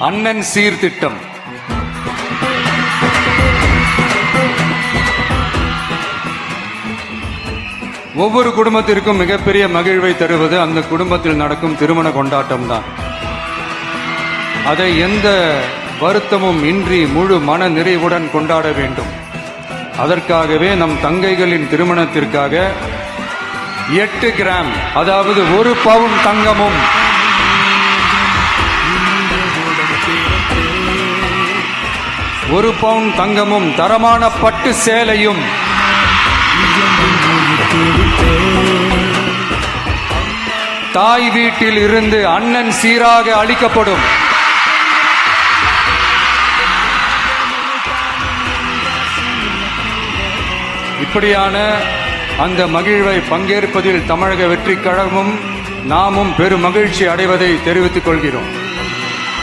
அண்ணன் சீர்திட்டம். ஒவ்வொரு குடும்பத்திற்கும் மிகப்பெரிய மகிழ்வை தருவது அந்த குடும்பத்தில் நடக்கும் திருமண கொண்டாட்டம் தான். அதை எந்த வருத்தமும் இன்றி முழு மன நிறைவுடன் கொண்டாட வேண்டும். அதற்காகவே நம் தங்கைகளின் திருமணத்திற்காக 8 கிராம், அதாவது 1 பவுன் தங்கமும் 1 பவுன் தங்கமும் தரமான பட்டு சேலையும் தாய் வீட்டில் இருந்து அண்ணன் சீராக அளிக்கப்படும். இப்படியான அந்த மகிழ்வை பங்கேற்பதில் தமிழக வெற்றிக் கழகமும் நாமும் பெரும் மகிழ்ச்சி அடைவதை தெரிவித்துக் கொள்கிறோம்.